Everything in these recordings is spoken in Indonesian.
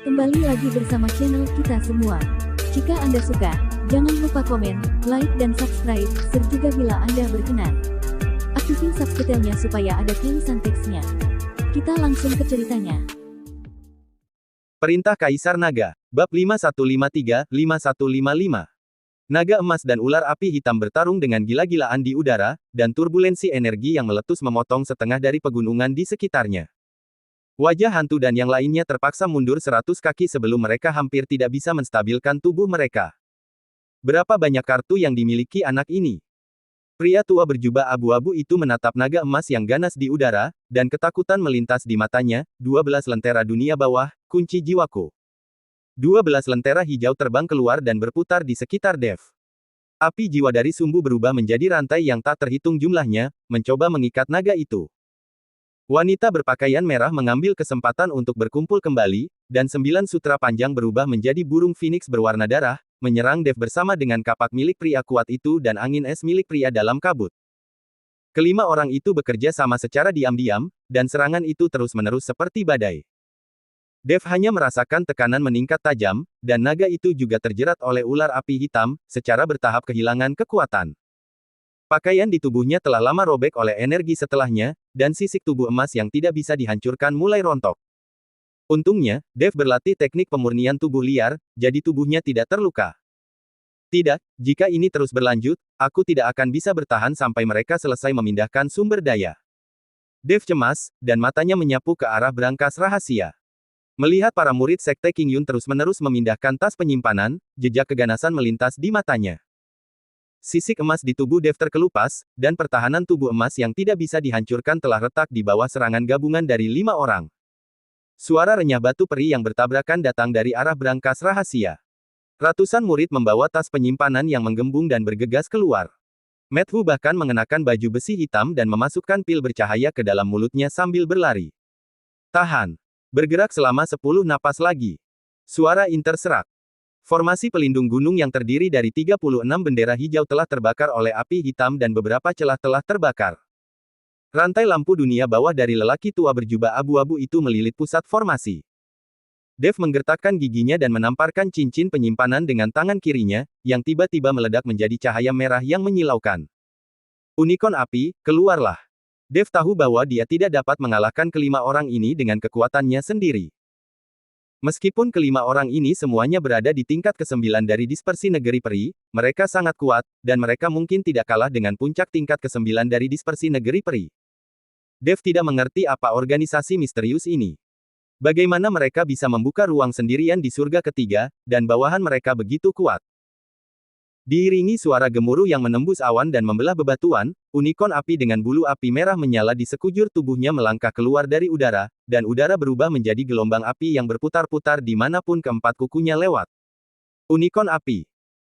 Kembali lagi bersama channel kita semua. Jika Anda suka, jangan lupa komen, like dan subscribe, juga bila Anda berkenan. Aktifin subtitlenya supaya ada tulisan teksnya. Kita langsung ke ceritanya. Perintah Kaisar Naga, Bab 5153-5155. Naga emas dan ular api hitam bertarung dengan gila-gilaan di udara, dan turbulensi energi yang meletus memotong setengah dari pegunungan di sekitarnya. Wajah hantu dan yang lainnya terpaksa mundur 100 kaki sebelum mereka hampir tidak bisa menstabilkan tubuh mereka. Berapa banyak kartu yang dimiliki anak ini? Pria tua berjubah abu-abu itu menatap naga emas yang ganas di udara, dan ketakutan melintas di matanya. 12 lentera dunia bawah, kunci jiwaku. 12 lentera hijau terbang keluar dan berputar di sekitar Dev. Api jiwa dari sumbu berubah menjadi rantai yang tak terhitung jumlahnya, mencoba mengikat naga itu. Wanita berpakaian merah mengambil kesempatan untuk berkumpul kembali, dan 9 sutra panjang berubah menjadi burung phoenix berwarna darah, menyerang Dev bersama dengan kapak milik pria kuat itu dan angin es milik pria dalam kabut. Kelima orang itu bekerja sama secara diam-diam, dan serangan itu terus-menerus seperti badai. Dev hanya merasakan tekanan meningkat tajam, dan naga itu juga terjerat oleh ular api hitam, secara bertahap kehilangan kekuatan. Pakaian di tubuhnya telah lama robek oleh energi setelahnya, dan sisik tubuh emas yang tidak bisa dihancurkan mulai rontok. Untungnya, Dev berlatih teknik pemurnian tubuh liar, jadi tubuhnya tidak terluka. Tidak, jika ini terus berlanjut, aku tidak akan bisa bertahan sampai mereka selesai memindahkan sumber daya. Dev cemas, dan matanya menyapu ke arah brankas rahasia. Melihat para murid Sekte Qingyun terus-menerus memindahkan tas penyimpanan, jejak keganasan melintas di matanya. Sisik emas di tubuh Dev terkelupas, dan pertahanan tubuh emas yang tidak bisa dihancurkan telah retak di bawah serangan gabungan dari 5 orang. Suara renyah batu peri yang bertabrakan datang dari arah brankas rahasia. Ratusan murid membawa tas penyimpanan yang menggembung dan bergegas keluar. Matthew bahkan mengenakan baju besi hitam dan memasukkan pil bercahaya ke dalam mulutnya sambil berlari. Tahan. Bergerak selama 10 napas lagi. Suara interserak. Formasi pelindung gunung yang terdiri dari 36 bendera hijau telah terbakar oleh api hitam dan beberapa celah telah terbakar. Rantai lampu dunia bawah dari lelaki tua berjubah abu-abu itu melilit pusat formasi. Dev menggertakkan giginya dan menamparkan cincin penyimpanan dengan tangan kirinya, yang tiba-tiba meledak menjadi cahaya merah yang menyilaukan. Unicorn api, keluarlah. Dev tahu bahwa dia tidak dapat mengalahkan kelima orang ini dengan kekuatannya sendiri. Meskipun kelima orang ini semuanya berada di tingkat ke-9 dari dispersi negeri peri, mereka sangat kuat, dan mereka mungkin tidak kalah dengan puncak tingkat ke-9 dari dispersi negeri peri. Dev tidak mengerti apa organisasi misterius ini. Bagaimana mereka bisa membuka ruang sendirian di surga ketiga, dan bawahan mereka begitu kuat. Diiringi suara gemuruh yang menembus awan dan membelah bebatuan, unicorn api dengan bulu api merah menyala di sekujur tubuhnya melangkah keluar dari udara, dan udara berubah menjadi gelombang api yang berputar-putar dimanapun keempat kukunya lewat. Unicorn api.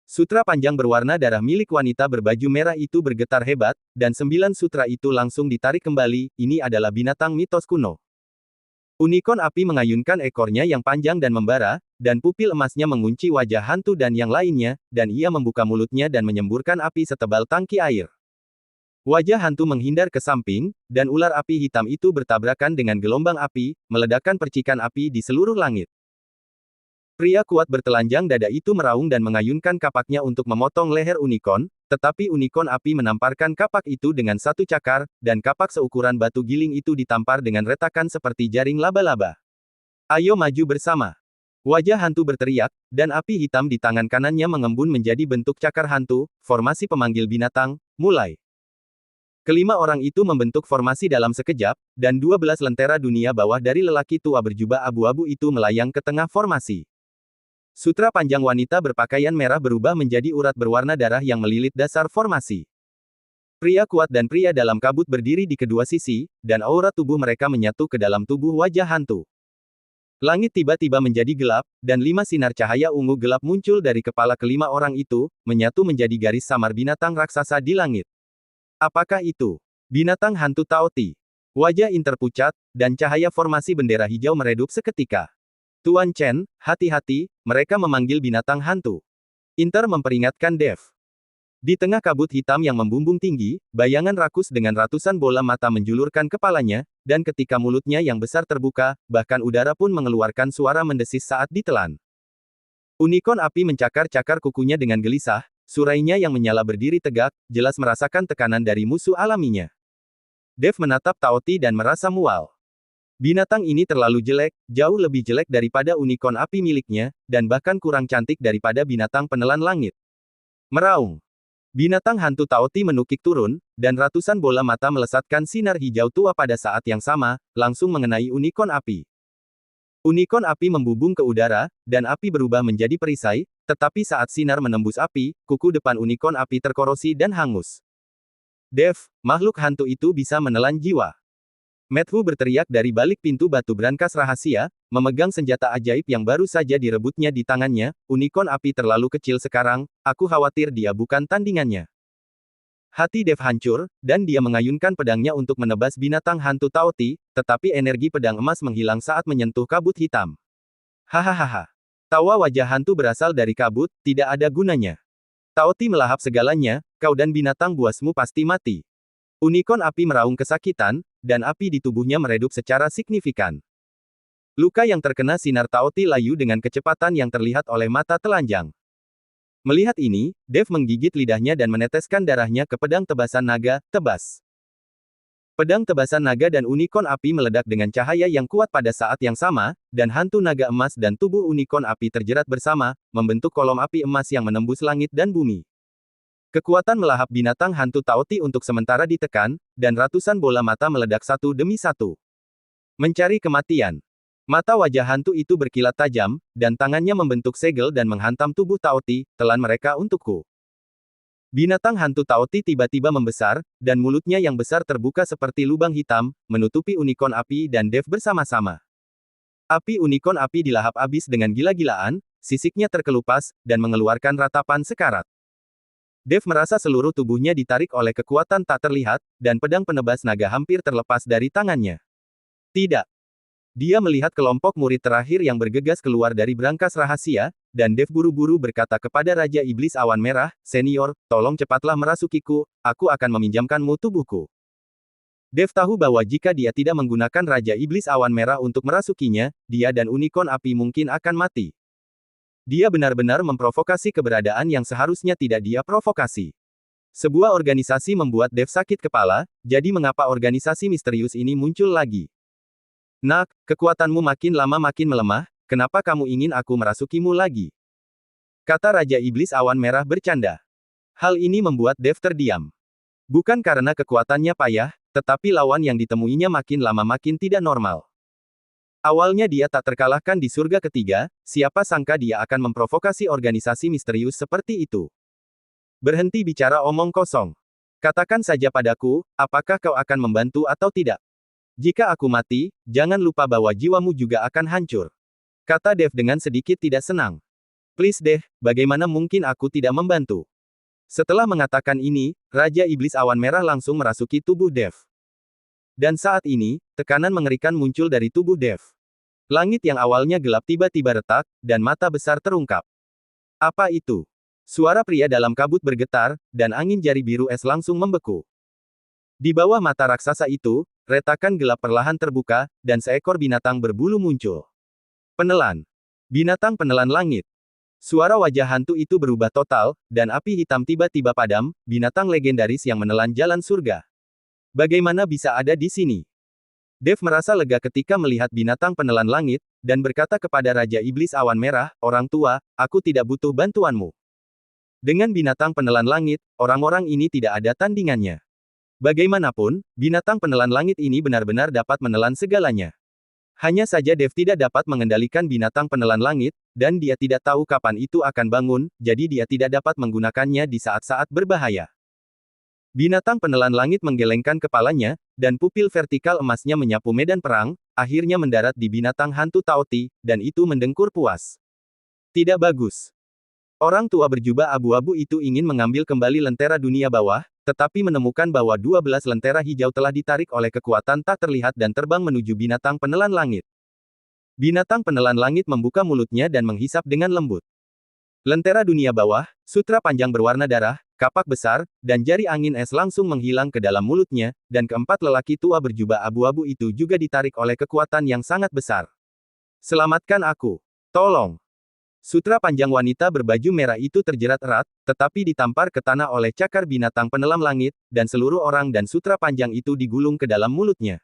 Sutra panjang berwarna darah milik wanita berbaju merah itu bergetar hebat, dan 9 sutra itu langsung ditarik kembali. Ini adalah binatang mitos kuno. Unicorn api mengayunkan ekornya yang panjang dan membara, dan pupil emasnya mengunci wajah hantu dan yang lainnya, dan ia membuka mulutnya dan menyemburkan api setebal tangki air. Wajah hantu menghindar ke samping, dan ular api hitam itu bertabrakan dengan gelombang api, meledakkan percikan api di seluruh langit. Pria kuat bertelanjang dada itu meraung dan mengayunkan kapaknya untuk memotong leher unicorn, tetapi unicorn api menamparkan kapak itu dengan satu cakar, dan kapak seukuran batu giling itu ditampar dengan retakan seperti jaring laba-laba. Ayo maju bersama. Wajah hantu berteriak, dan api hitam di tangan kanannya mengembun menjadi bentuk cakar hantu, formasi pemanggil binatang, mulai. Kelima orang itu membentuk formasi dalam sekejap, dan 12 lentera dunia bawah dari lelaki tua berjubah abu-abu itu melayang ke tengah formasi. Sutra panjang wanita berpakaian merah berubah menjadi urat berwarna darah yang melilit dasar formasi. Pria kuat dan pria dalam kabut berdiri di kedua sisi, dan aura tubuh mereka menyatu ke dalam tubuh wajah hantu. Langit tiba-tiba menjadi gelap, dan 5 sinar cahaya ungu gelap muncul dari kepala kelima orang itu, menyatu menjadi garis samar binatang raksasa di langit. Apakah itu? Binatang hantu Taoti. Wajah interpucat, dan cahaya formasi bendera hijau meredup seketika. Tuan Chen, hati-hati, mereka memanggil binatang hantu. Inter memperingatkan Dev. Di tengah kabut hitam yang membumbung tinggi, bayangan rakus dengan ratusan bola mata menjulurkan kepalanya, dan ketika mulutnya yang besar terbuka, bahkan udara pun mengeluarkan suara mendesis saat ditelan. Unicorn api mencakar-cakar kukunya dengan gelisah, surainya yang menyala berdiri tegak, jelas merasakan tekanan dari musuh alaminya. Dev menatap Taoti dan merasa mual. Binatang ini terlalu jelek, jauh lebih jelek daripada unicorn api miliknya, dan bahkan kurang cantik daripada binatang penelan langit. Meraung. Binatang hantu Taoti menukik turun, dan ratusan bola mata melesatkan sinar hijau tua pada saat yang sama, langsung mengenai unicorn api. Unicorn api membubung ke udara, dan api berubah menjadi perisai, tetapi saat sinar menembus api, kuku depan unicorn api terkorosi dan hangus. Dev, makhluk hantu itu bisa menelan jiwa. Matthew berteriak dari balik pintu batu brankas rahasia, memegang senjata ajaib yang baru saja direbutnya di tangannya. Unicorn api terlalu kecil sekarang, aku khawatir dia bukan tandingannya. Hati Dev hancur, dan dia mengayunkan pedangnya untuk menebas binatang hantu Taoti, tetapi energi pedang emas menghilang saat menyentuh kabut hitam. Hahaha. Tawa wajah hantu berasal dari kabut, tidak ada gunanya. Taoti melahap segalanya, kau dan binatang buasmu pasti mati. Unicorn api meraung kesakitan, dan api di tubuhnya meredup secara signifikan. Luka yang terkena sinar Taoti layu dengan kecepatan yang terlihat oleh mata telanjang. Melihat ini, Dev menggigit lidahnya dan meneteskan darahnya ke pedang tebasan naga, tebas. Pedang tebasan naga dan unicorn api meledak dengan cahaya yang kuat pada saat yang sama, dan hantu naga emas dan tubuh unicorn api terjerat bersama, membentuk kolom api emas yang menembus langit dan bumi. Kekuatan melahap binatang hantu Taoti untuk sementara ditekan, dan ratusan bola mata meledak satu demi satu. Mencari kematian. Mata wajah hantu itu berkilat tajam, dan tangannya membentuk segel dan menghantam tubuh Taoti, telan mereka untukku. Binatang hantu Taoti tiba-tiba membesar, dan mulutnya yang besar terbuka seperti lubang hitam, menutupi unicorn api dan Dev bersama-sama. Api unicorn api dilahap habis dengan gila-gilaan, sisiknya terkelupas, dan mengeluarkan ratapan sekarat. Dev merasa seluruh tubuhnya ditarik oleh kekuatan tak terlihat, dan pedang penebas naga hampir terlepas dari tangannya. Tidak. Dia melihat kelompok murid terakhir yang bergegas keluar dari brankas rahasia, dan Dev buru-buru berkata kepada Raja Iblis Awan Merah, "Senior, tolong cepatlah merasukiku, aku akan meminjamkanmu tubuhku." Dev tahu bahwa jika dia tidak menggunakan Raja Iblis Awan Merah untuk merasukinya, dia dan unicorn api mungkin akan mati. Dia benar-benar memprovokasi keberadaan yang seharusnya tidak dia provokasi. Sebuah organisasi membuat Dev sakit kepala, jadi mengapa organisasi misterius ini muncul lagi? Nak, kekuatanmu makin lama makin melemah, kenapa kamu ingin aku merasukimu lagi? Kata Raja Iblis Awan Merah bercanda. Hal ini membuat Dev terdiam. Bukan karena kekuatannya payah, tetapi lawan yang ditemuinya makin lama makin tidak normal. Awalnya dia tak terkalahkan di surga ketiga, siapa sangka dia akan memprovokasi organisasi misterius seperti itu. Berhenti bicara omong kosong. Katakan saja padaku, apakah kau akan membantu atau tidak? Jika aku mati, jangan lupa bahwa jiwamu juga akan hancur. Kata Dev dengan sedikit tidak senang. Please deh, bagaimana mungkin aku tidak membantu? Setelah mengatakan ini, Raja Iblis Awan Merah langsung merasuki tubuh Dev. Dan saat ini, tekanan mengerikan muncul dari tubuh Dev. Langit yang awalnya gelap tiba-tiba retak, dan mata besar terungkap. Apa itu? Suara pria dalam kabut bergetar, dan angin jari biru es langsung membeku. Di bawah mata raksasa itu, retakan gelap perlahan terbuka, dan seekor binatang berbulu muncul. Penelan. Binatang penelan langit. Suara wajah hantu itu berubah total, dan api hitam tiba-tiba padam, binatang legendaris yang menelan jalan surga. Bagaimana bisa ada di sini? Dev merasa lega ketika melihat binatang penelan langit, dan berkata kepada Raja Iblis Awan Merah, "Orang tua, aku tidak butuh bantuanmu." Dengan binatang penelan langit, orang-orang ini tidak ada tandingannya. Bagaimanapun, binatang penelan langit ini benar-benar dapat menelan segalanya. Hanya saja Dev tidak dapat mengendalikan binatang penelan langit, dan dia tidak tahu kapan itu akan bangun, jadi dia tidak dapat menggunakannya di saat-saat berbahaya. Binatang penelan langit menggelengkan kepalanya, dan pupil vertikal emasnya menyapu medan perang, akhirnya mendarat di binatang hantu Taoti, dan itu mendengkur puas. Tidak bagus. Orang tua berjubah abu-abu itu ingin mengambil kembali lentera dunia bawah, tetapi menemukan bahwa 12 lentera hijau telah ditarik oleh kekuatan tak terlihat dan terbang menuju binatang penelan langit. Binatang penelan langit membuka mulutnya dan menghisap dengan lembut. Lentera dunia bawah, sutra panjang berwarna darah, kapak besar, dan jari angin es langsung menghilang ke dalam mulutnya, dan keempat lelaki tua berjubah abu-abu itu juga ditarik oleh kekuatan yang sangat besar. Selamatkan aku. Tolong. Sutra panjang wanita berbaju merah itu terjerat erat, tetapi ditampar ke tanah oleh cakar binatang penelam langit, dan seluruh orang dan sutra panjang itu digulung ke dalam mulutnya.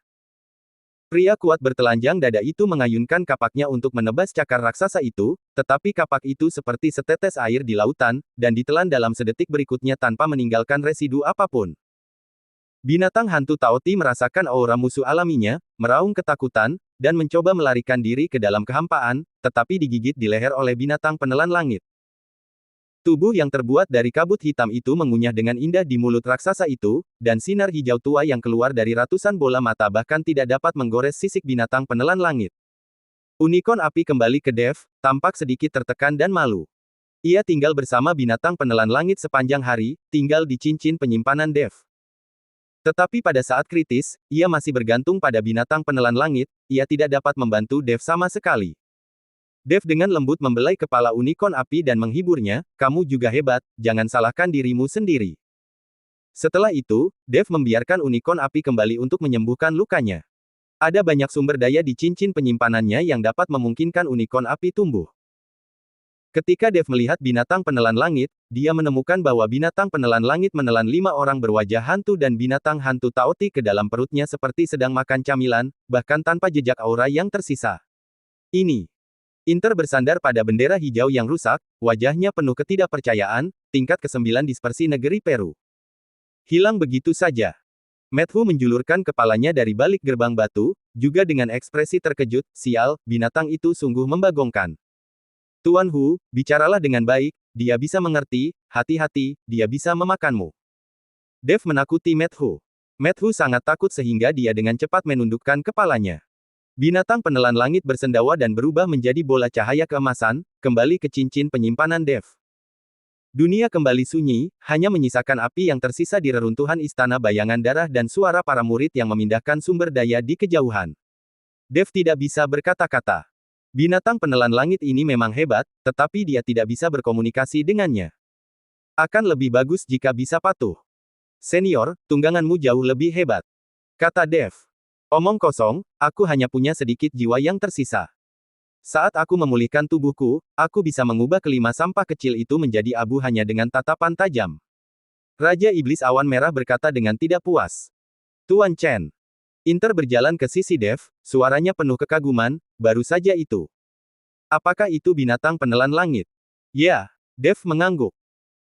Pria kuat bertelanjang dada itu mengayunkan kapaknya untuk menebas cakar raksasa itu, tetapi kapak itu seperti setetes air di lautan, dan ditelan dalam sedetik berikutnya tanpa meninggalkan residu apapun. Binatang hantu Taoti merasakan aura musuh alaminya, meraung ketakutan, dan mencoba melarikan diri ke dalam kehampaan, tetapi digigit di leher oleh binatang penelan langit. Tubuh yang terbuat dari kabut hitam itu mengunyah dengan indah di mulut raksasa itu, dan sinar hijau tua yang keluar dari ratusan bola mata bahkan tidak dapat menggores sisik binatang penelan langit. Unicorn api kembali ke Dev, tampak sedikit tertekan dan malu. Ia tinggal bersama binatang penelan langit sepanjang hari, tinggal di cincin penyimpanan Dev. Tetapi pada saat kritis, ia masih bergantung pada binatang penelan langit, ia tidak dapat membantu Dev sama sekali. Dev dengan lembut membelai kepala unicorn api dan menghiburnya, kamu juga hebat, jangan salahkan dirimu sendiri. Setelah itu, Dev membiarkan unicorn api kembali untuk menyembuhkan lukanya. Ada banyak sumber daya di cincin penyimpanannya yang dapat memungkinkan unicorn api tumbuh. Ketika Dev melihat binatang penelan langit, dia menemukan bahwa binatang penelan langit menelan 5 orang berwajah hantu dan binatang hantu Taoti ke dalam perutnya seperti sedang makan camilan, bahkan tanpa jejak aura yang tersisa. Ini. Inter bersandar pada bendera hijau yang rusak, wajahnya penuh ketidakpercayaan, tingkat ke-9 dispersi negeri Peru. Hilang begitu saja. Matthew menjulurkan kepalanya dari balik gerbang batu, juga dengan ekspresi terkejut, sial, binatang itu sungguh membagongkan. Tuan Hu, bicaralah dengan baik, dia bisa mengerti, hati-hati, dia bisa memakanmu. Dev menakuti Matthew. Matthew sangat takut sehingga dia dengan cepat menundukkan kepalanya. Binatang penelan langit bersendawa dan berubah menjadi bola cahaya keemasan, kembali ke cincin penyimpanan Dev. Dunia kembali sunyi, hanya menyisakan api yang tersisa di reruntuhan istana bayangan darah dan suara para murid yang memindahkan sumber daya di kejauhan. Dev tidak bisa berkata-kata. Binatang penelan langit ini memang hebat, tetapi dia tidak bisa berkomunikasi dengannya. Akan lebih bagus jika bisa patuh. Senior, tungganganmu jauh lebih hebat. Kata Dev. Omong kosong, aku hanya punya sedikit jiwa yang tersisa. Saat aku memulihkan tubuhku, aku bisa mengubah kelima sampah kecil itu menjadi abu hanya dengan tatapan tajam. Raja Iblis Awan Merah berkata dengan tidak puas. Tuan Chen. Inter berjalan ke sisi Dev, suaranya penuh kekaguman, baru saja itu. Apakah itu binatang penelan langit? Ya, Dev mengangguk.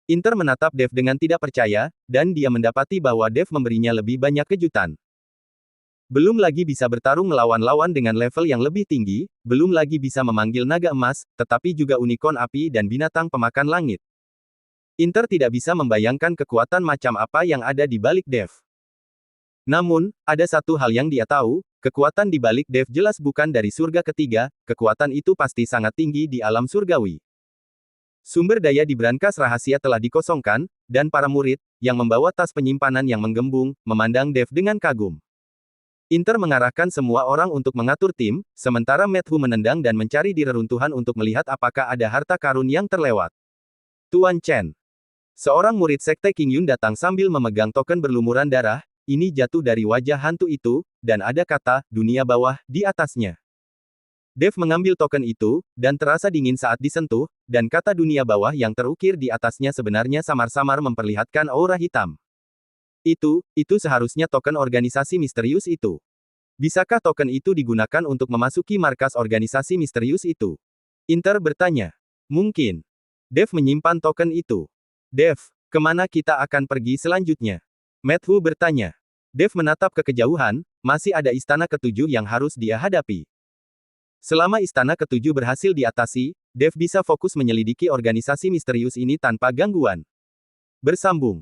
Inter menatap Dev dengan tidak percaya, dan dia mendapati bahwa Dev memberinya lebih banyak kejutan. Belum lagi bisa bertarung melawan lawan dengan level yang lebih tinggi, belum lagi bisa memanggil naga emas, tetapi juga unicorn api dan binatang pemakan langit. Inter tidak bisa membayangkan kekuatan macam apa yang ada di balik Dev. Namun, ada satu hal yang dia tahu, kekuatan di balik Dev jelas bukan dari surga ketiga, kekuatan itu pasti sangat tinggi di alam surgawi. Sumber daya di brankas rahasia telah dikosongkan, dan para murid, yang membawa tas penyimpanan yang menggembung, memandang Dev dengan kagum. Inter mengarahkan semua orang untuk mengatur tim, sementara Matthew menendang dan mencari di reruntuhan untuk melihat apakah ada harta karun yang terlewat. Tuan Chen. Seorang murid sekte King Yun datang sambil memegang token berlumuran darah, ini jatuh dari wajah hantu itu, dan ada kata, dunia bawah, di atasnya. Dev mengambil token itu, dan terasa dingin saat disentuh, dan kata dunia bawah yang terukir di atasnya sebenarnya samar-samar memperlihatkan aura hitam. Itu seharusnya token organisasi misterius itu. Bisakah token itu digunakan untuk memasuki markas organisasi misterius itu? Inter bertanya. Mungkin. Dev menyimpan token itu. Dev, kemana kita akan pergi selanjutnya? Matthew bertanya. Dev menatap ke kejauhan, masih ada istana ketujuh yang harus dia hadapi. Selama istana ketujuh berhasil diatasi, Dev bisa fokus menyelidiki organisasi misterius ini tanpa gangguan. Bersambung.